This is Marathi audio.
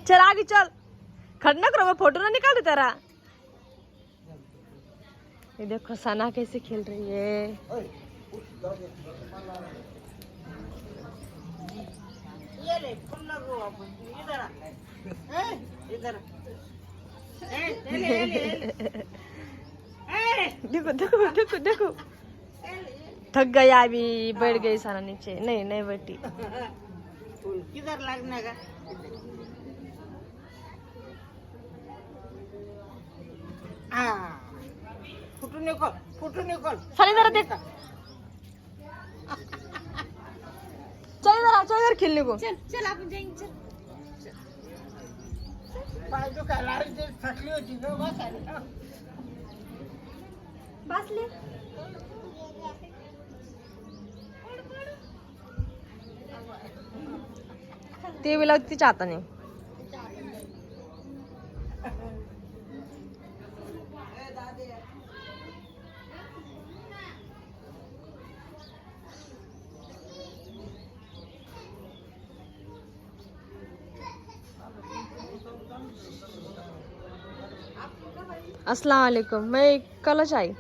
चल आगे चल, खड़ना करो, मैं फोटो ना निकाल दे तेरा। ये देखो सना कैसे खेल रही है। ये ले फुल लगो अपन इधर आ, इधर देखो देखो देखो देखो, थक गया अभी, बैठ गई सना नीचे। नहीं नहीं बैठी। किधर लगने का? हाँ फोटो निकल, फोटो निकल। सनी जरा देख, चल इधर खेलने को। चल चल आपण जाएंगे चल। पाय जो काय ते थकली होती ना बस आली ना. बसले ते भी लावती चाहता नहीं। अस्सलाम वालेकुम, मैं कल आई।